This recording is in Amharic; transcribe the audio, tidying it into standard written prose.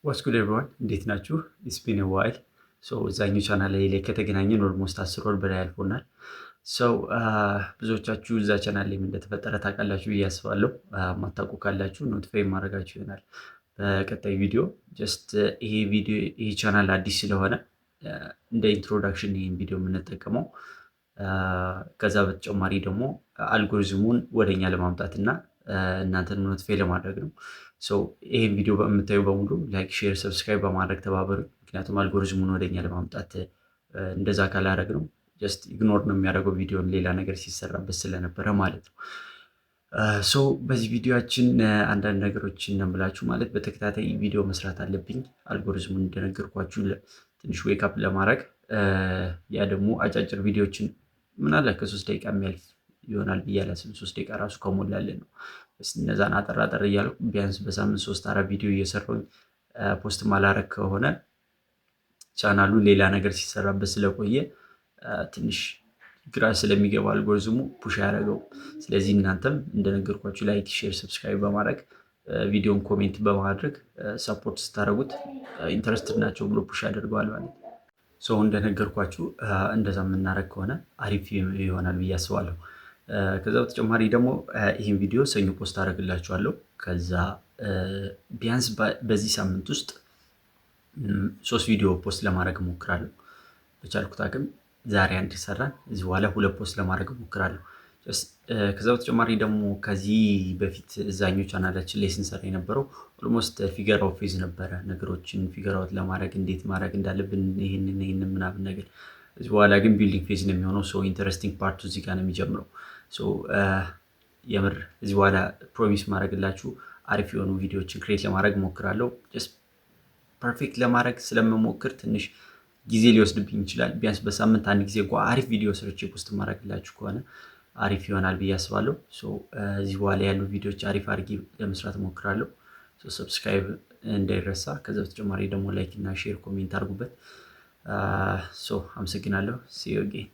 ዋትስ ጉድ ኤቭሪዋን እንዴት ናችሁ? ኢትስ ቢን ኤ ዋይል እዛኛው ቻናል ላይ ከተገናኘን ኦልሞስት 10 ወር በላይ አልፎናል። ብዙዎቻችሁ እዛ ቻናል ላይ እንደተፈጠረ ታውቃላችሁ ብዬ አስባለሁ። ማታውቁ ካላችሁ ኖቲፋይ ማድረጋችሁ ይሆናል በቀጣይ ቪዲዮ። ጀስት ይሄ ቻናል አዲስ ስለሆነ እንደ ኢንትሮዳክሽን ይህን ቪዲዮ የምንጠቀመው ከዛ በተጨማሪ ደግሞ አልጎሪዝሙን ወደኛ ለማምጣት እና እናንተን ኖቲፋይ ለማድረግ ነው። ይህን ቪዲዮ በምታዩ በሙሉ ላይክ፣ ሼር፣ ሰብስክራይብ በማድረግ ተባበሩ። ምክንያቱም አልጎሪዝሙን ወደኛ ለማምጣት እንደዛ ካላደረግ ነው ጀስት ኢግኖር ነው የሚያደርገው ቪዲዮን ሌላ ነገር ሲሰራበት ስለነበረ ማለት ነው። በዚህ ቪዲዮችን አንዳንድ ነገሮችን ነው የምላችሁ። ማለት በተከታታይ ቪዲዮ መስራት አለብኝ አልጎሪዝሙን እንደነገርኳችሁ ትንሽ ዌክአፕ ለማድረግ። ያ ደግሞ አጫጭር ቪዲዮችን ምናልባት ከ3 ደቂቃ የሚያልፍ ይሆናል ብዬ አላስብም። 3 ደቂቃ ራሱ ከሞላልን ነው። እነዛን አጠራጠር እያልኩ ቢያንስ በሳምንት 3-4 ቪዲዮ እየሰራሁኝ ፖስት ማላረግ ከሆነ ቻናሉ ሌላ ነገር ሲሰራበት ስለቆየ ትንሽ ግራ ስለሚገባ አልጎሪዝሙ ፑሽ ያደረገው። ስለዚህ እናንተም እንደነገርኳችሁ ላይክ፣ ሼር፣ ሰብስክራይብ በማድረግ ቪዲዮን ኮሜንት በማድረግ ሰፖርት ስታደርጉት ኢንተረስትድ ናቸው ብሎ ፑሽ ያደርገዋል ማለት ነው። እንደነገርኳችሁ እንደዛ የምናደርግ ከሆነ አሪፍ ይሆናል ብዬ አስባለሁ። ከዛ በተጨማሪ ደግሞ ይህን ቪዲዮ ሰኞ ፖስት አደርግላችኋለሁ። ከዛ ቢያንስ በዚህ ሳምንት ውስጥ 3 ቪዲዮ ፖስት ለማድረግ እሞክራለሁ። በቻልኩት አቅም ዛሬ አንድ ሰራን፣ እዚህ በኋላ 2 ፖስት ለማድረግ እሞክራለሁ። ከዛ በተጨማሪ ደግሞ ከዚህ በፊት እዛኞች ቻናላችን ላይ ስንሰራ የነበረው ኦልሞስት ፊገር አውት ፌዝ ነበረ። ነገሮችን ፊገር አውት ለማድረግ እንዴት ማድረግ እንዳለብን ይህንን ምናምን ነገር። እዚህ በኋላ ግን ቢልዲንግ ፌዝ ነው የሚሆነው። ኢንተረስቲንግ ፓርቱ እዚህ ጋር ነው የሚጀምረው። የምር እዚህ በኋላ ፕሮሚስ ማድረግላችሁ አሪፍ የሆኑ ቪዲዮዎችን ክሬት ለማድረግ እሞክራለሁ። ፐርፌክት ለማድረግ ስለምሞክር ትንሽ ጊዜ ሊወስድብኝ ይችላል። ቢያንስ በሳምንት አንድ ጊዜ አሪፍ ቪዲዮ ሰርቼ ፖስት ማድረግላችሁ ከሆነ አሪፍ ይሆናል ብዬ አስባለሁ። እዚህ በኋላ ያሉ ቪዲዮዎች አሪፍ አድርጌ ለመስራት እሞክራለሁ። ሰብስክራይብ እንዳይረሳ። ከዛ በተጨማሪ ደግሞ ላይክ እና ሼር፣ ኮሜንት አድርጉበት። አመሰግናለሁ። ሲ ዩ አጌን